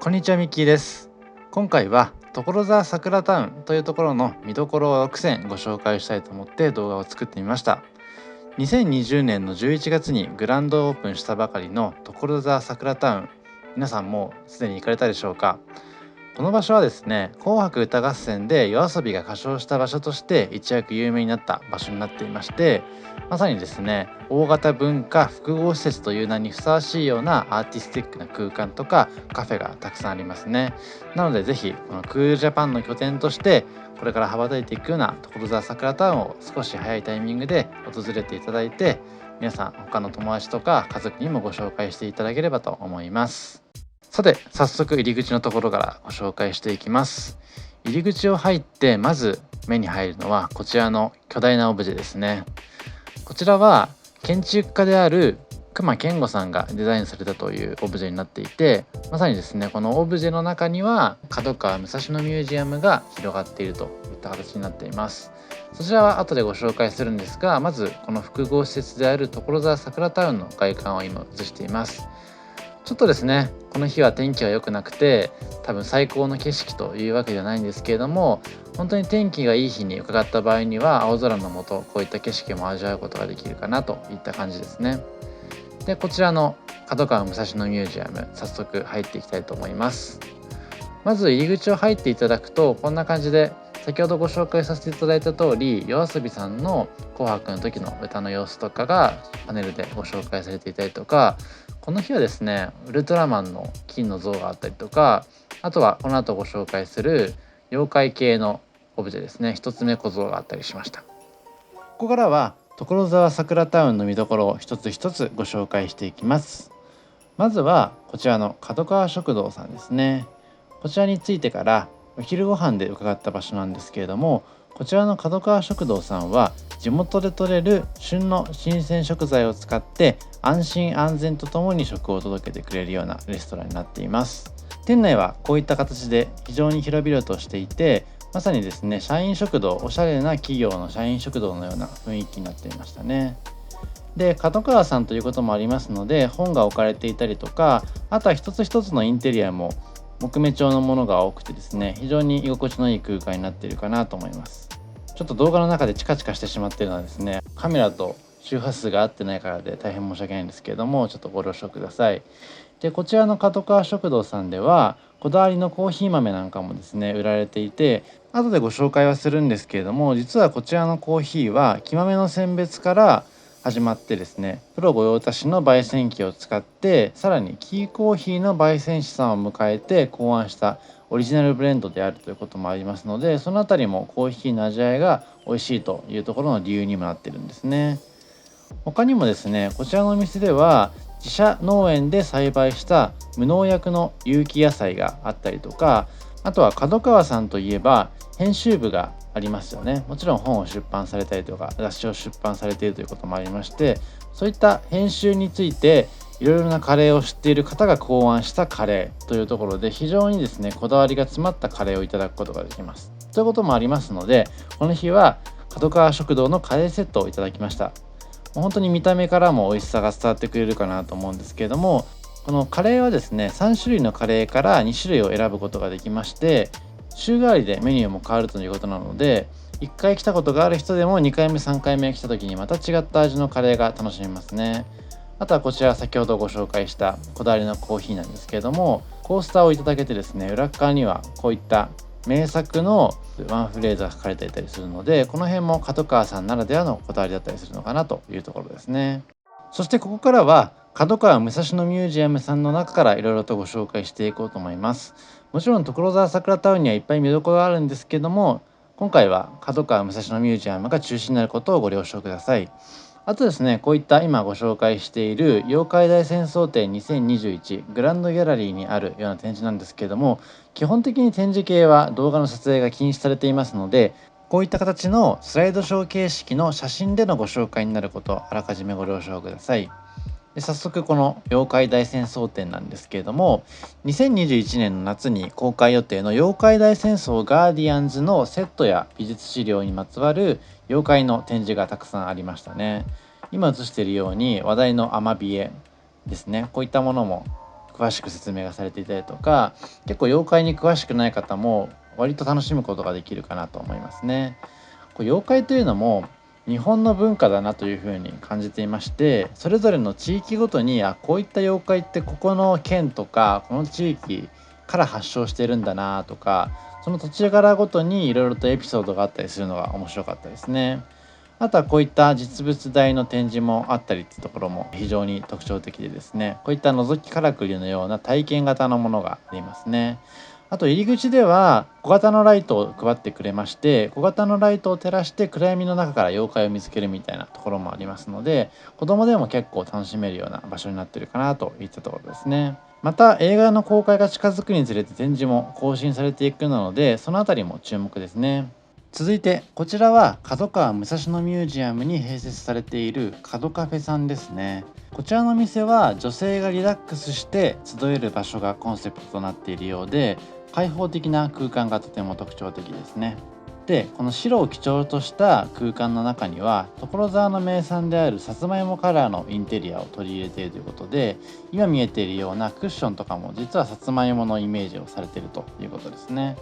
こんにちは、ミッキーです。今回は所沢桜タウンというところの見どころを6選ご紹介したいと思って動画を作ってみました。2020年の11月にグランドオープンしたばかりの所沢桜タウン、皆さんもうすでに行かれたでしょうか。この場所はですね、紅白歌合戦で夜遊びが歌唱した場所として一躍有名になった場所になっていまして、まさにですね、大型文化複合施設という名にふさわしいようなアーティスティックな空間とかカフェがたくさんありますね。なのでぜひこのクールジャパンの拠点としてこれから羽ばたいていくような所沢桜タウンを少し早いタイミングで訪れていただいて、皆さん他の友達とか家族にもご紹介していただければと思います。さて、早速入り口のところからご紹介していきます。入り口を入ってまず目に入るのはこちらの巨大なオブジェですね。こちらは建築家である隈研吾さんがデザインされたというオブジェになっていて、まさにですね、このオブジェの中には角川武蔵野ミュージアムが広がっているといった形になっています。そちらは後でご紹介するんですが、まずこの複合施設である所沢桜タウンの外観を今映しています。ちょっとですね、この日は天気は良くなくて、多分最高の景色というわけではないんですけれども、本当に天気がいい日に伺った場合には青空の下、こういった景色も味わうことができるかなといった感じですね。で、こちらの角川武蔵野ミュージアム、早速入っていきたいと思います。まず入り口を入っていただくとこんな感じで、先ほどご紹介させていただいた通り、夜遊さんの紅白の時の歌の様子とかがパネルでご紹介されていたりとか、この日はですね、ウルトラマンの金の像があったりとか、あとはこの後ご紹介する妖怪系のオブジェですね、一つ目小像があったりしました。ここからは所沢桜タウンの見どころを一つ一つご紹介していきます。まずはこちらの角川食堂さんですね。こちらについてからお昼ご飯で伺った場所なんですけれども、こちらの角川食堂さんは地元で採れる旬の新鮮食材を使って安心安全とともに食を届けてくれるようなレストランになっています。店内はこういった形で非常に広々としていて、まさにですね、社員食堂、おしゃれな企業の社員食堂のような雰囲気になっていましたね。で、角川さんということもありますので、本が置かれていたりとか、あとは一つ一つのインテリアも木目調のものが多くてですね、非常に居心地のいい空間になっているかなと思います。ちょっと動画の中でチカチカしてしまっているのはですね、カメラと周波数が合ってないからで大変申し訳ないんですけれども、ちょっとご了承ください。で、こちらの角川食堂さんではこだわりのコーヒー豆なんかもですね売られていて、後でご紹介はするんですけれども、実はこちらのコーヒーは木豆の選別から始まってですね、プロ御用達の焙煎機を使って、さらにキーコーヒーの焙煎師さんを迎えて考案したオリジナルブレンドであるということもありますので、そのあたりもコーヒーの味わいが美味しいというところの理由にもなっているんですね。他にもですね、こちらのお店では自社農園で栽培した無農薬の有機野菜があったりとか、あとは角川さんといえば編集部がありますよね。もちろん本を出版されたりとか雑誌を出版されているということもありまして、そういった編集についていろいろなカレーを知っている方が考案したカレーというところで、非常にですねこだわりが詰まったカレーをいただくことができます。ということもありますので、この日は角川食堂のカレーセットをいただきました。本当に見た目からも美味しさが伝わってくれるかなと思うんですけれども、このカレーはですね、3種類のカレーから2種類を選ぶことができまして、週替わりでメニューも変わるということなので、1回来たことがある人でも2回目3回目来た時にまた違った味のカレーが楽しめますね。あとはこちら先ほどご紹介したこだわりのコーヒーなんですけれども、コースターをいただけてですね、裏側にはこういった名作のワンフレーズが書かれていたりするので、この辺も角川さんならではのこだわりだったりするのかなというところですね。そしてここからは角川武蔵野ミュージアムさんの中からいろいろとご紹介していこうと思います。もちろん所沢桜タウンにはいっぱい見どころがあるんですけども、今回は角川武蔵野ミュージアムが中心になることをご了承ください。あとですね、こういった今ご紹介している妖怪大戦争展2021グランドギャラリーにあるような展示なんですけれども、基本的に展示系は動画の撮影が禁止されていますので、こういった形のスライドショー形式の写真でのご紹介になることをあらかじめご了承ください。で、早速この妖怪大戦争展なんですけれども、2021年の夏に公開予定の妖怪大戦争ガーディアンズのセットや美術資料にまつわる妖怪の展示がたくさんありましたね。今映しているように話題のアマビエですね、こういったものも詳しく説明がされていたりとか、結構妖怪に詳しくない方も割と楽しむことができるかなと思いますね。妖怪というのも日本の文化だなというふうに感じていまして、それぞれの地域ごとにこういった妖怪ってここの県とかこの地域から発祥してるんだなとか、その土地柄ごとにいろいろとエピソードがあったりするのが面白かったですね。あとはこういった実物大の展示もあったりっていうところも非常に特徴的でですね、こういった覗きからくりのような体験型のものがありますね。あと入り口では小型のライトを配ってくれまして、小型のライトを照らして暗闇の中から妖怪を見つけるみたいなところもありますので、子供でも結構楽しめるような場所になっているかなといったところですね。また映画の公開が近づくにつれて展示も更新されていくので、そのあたりも注目ですね。続いてこちらは角川武蔵野ミュージアムに併設されている角カフェさんですね。こちらの店は女性がリラックスして集える場所がコンセプトとなっているようで、開放的な空間がとても特徴的ですね。でこの白を基調とした空間の中には所沢の名産であるさつまいもカラーのインテリアを取り入れているということで、今見えているようなクッションとかも実はさつまいものイメージをされているということですね。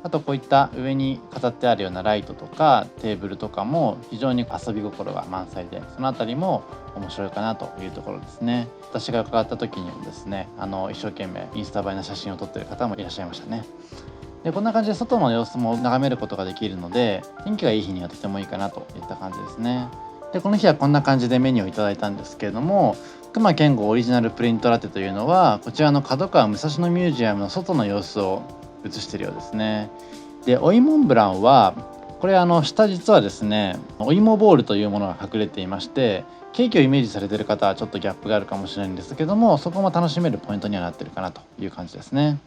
あとこういった上に飾ってあるようなライトとかテーブルとかも非常に遊び心が満載で、そのあたりも面白いかなというところですね。私が伺った時にもですね、一生懸命インスタ映えな写真を撮っている方もいらっしゃいましたね。でこんな感じで外の様子も眺めることができるので、天気がいい日にはとてもいいかなといった感じですね。でこの日はこんな感じでメニューをいただいたんですけれども、隈研吾オリジナルプリントラテというのはこちらの角川武蔵野ミュージアムの外の様子を映しているようですね。でおいモンブランはこれ下実はですねお芋ボールというものが隠れていまして、ケーキをイメージされている方はちょっとギャップがあるかもしれないんですけども、そこも楽しめるポイントにはなっているかなという感じですね。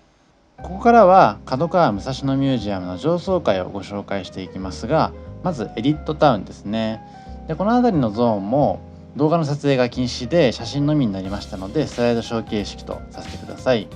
ここからは角川武蔵野ミュージアムの上層階をご紹介していきますが、まずエディットタウンですね。でこの辺りのゾーンも動画の撮影が禁止で写真のみになりましたので、スライドショー形式とさせてください。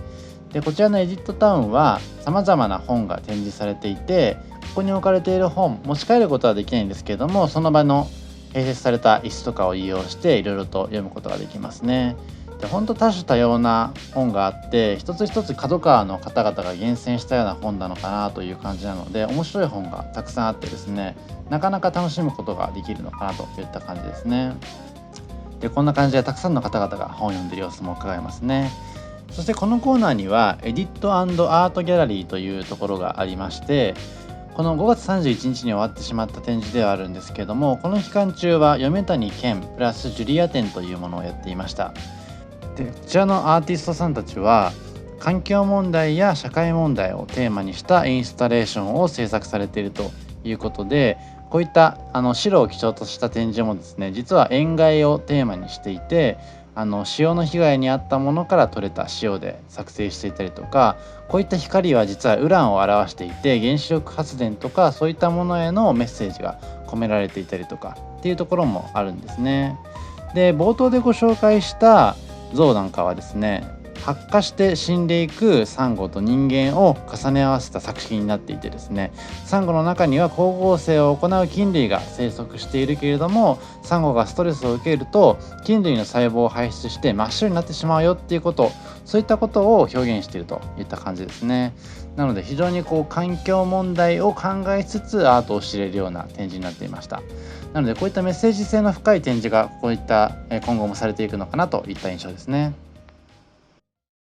でこちらのエディットタウンはさまざまな本が展示されていて、ここに置かれている本持ち帰ることはできないんですけれども、その場の併設された椅子とかを利用していろいろと読むことができますね。で本当多種多様な本があって、一つ一つ角川の方々が厳選したような本なのかなという感じなので、面白い本がたくさんあってですね、なかなか楽しむことができるのかなといった感じですね。でこんな感じでたくさんの方々が本を読んでいる様子も伺えますね。そしてこのコーナーにはエディット&アートギャラリーというところがありまして、この5月31日に終わってしまった展示ではあるんですけれども、この期間中は米谷健プラスジュリア展というものをやっていました。でこちらのアーティストさんたちは環境問題や社会問題をテーマにしたインスタレーションを制作されているということで、こういった白を基調とした展示もですね、実は塩害をテーマにしていて、潮の被害に遭ったものから取れた塩で作成していたりとか、こういった光は実はウランを表していて、原子力発電とかそういったものへのメッセージが込められていたりとかっていうところもあるんですね。で冒頭でご紹介した像なんかはですね、発火して死んでいくサンゴと人間を重ね合わせた作品になっていてですね、サンゴの中には光合成を行う菌類が生息しているけれども、サンゴがストレスを受けると菌類の細胞を排出して真っ白になってしまうよっていうこと、そういったことを表現しているといった感じですね。なので非常に環境問題を考えつつアートを知れるような展示になっていました。なのでこういったメッセージ性の深い展示がこういった今後もされていくのかなといった印象ですね。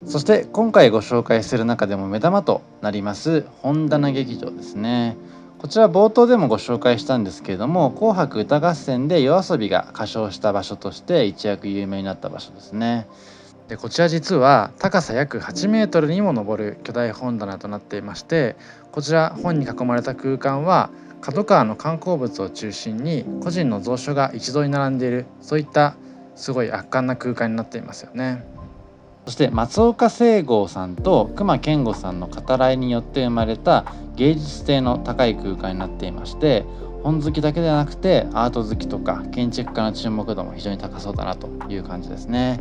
そして今回ご紹介する中でも目玉となります本棚劇場ですね。こちら冒頭でもご紹介したんですけれども、紅白歌合戦でYOASOBIが歌唱した場所として一躍有名になった場所ですね。でこちら実は高さ約8メートルにも上る巨大本棚となっていまして、こちら本に囲まれた空間は角川の観光物を中心に個人の蔵書が一堂に並んでいる、そういったすごい圧巻な空間になっていますよね。そして松岡聖剛さんと隈研吾さんの語らいによって生まれた芸術性の高い空間になっていまして、本好きだけではなくてアート好きとか建築家の注目度も非常に高そうだなという感じですね。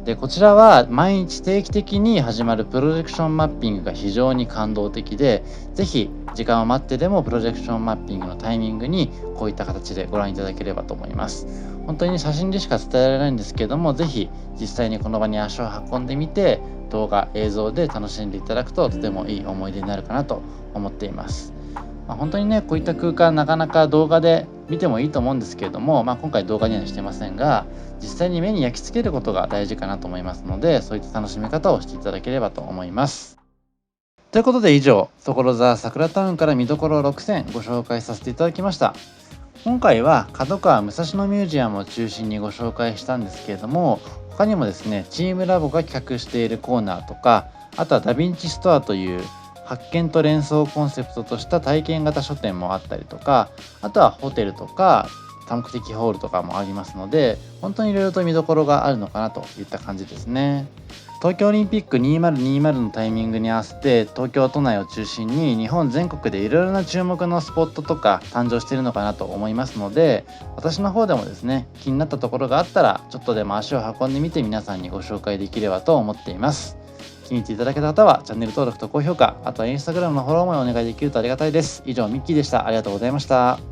でこちらは毎日定期的に始まるプロジェクションマッピングが非常に感動的で、ぜひ時間を待ってでもプロジェクションマッピングのタイミングにこういった形でご覧いただければと思います。本当に写真でしか伝えられないんですけれども、ぜひ実際にこの場に足を運んでみて動画映像で楽しんでいただくととてもいい思い出になるかなと思っています。本当にねこういった空間なかなか動画で見てもいいと思うんですけれども、今回動画にはしてませんが、実際に目に焼き付けることが大事かなと思いますので、そういった楽しみ方をしていただければと思います。ということで以上、所沢さくらタウンから見どころ6選ご紹介させていただきました。今回は角川武蔵野ミュージアムを中心にご紹介したんですけれども、他にもですねチームラボが企画しているコーナーとか、あとはダヴィンチストアという発見と連想をコンセプトとした体験型書店もあったりとか、あとはホテルとか多目的ホールとかもありますので、本当にいろいろと見どころがあるのかなといった感じですね。東京オリンピック2020のタイミングに合わせて東京都内を中心に日本全国でいろいろな注目のスポットとか誕生しているのかなと思いますので、私の方でもですね気になったところがあったらちょっとでも足を運んでみて皆さんにご紹介できればと思っています。気に入っていただけた方はチャンネル登録と高評価、あとはインスタグラムのフォローもお願いできるとありがたいです。以上ミッキーでした。ありがとうございました。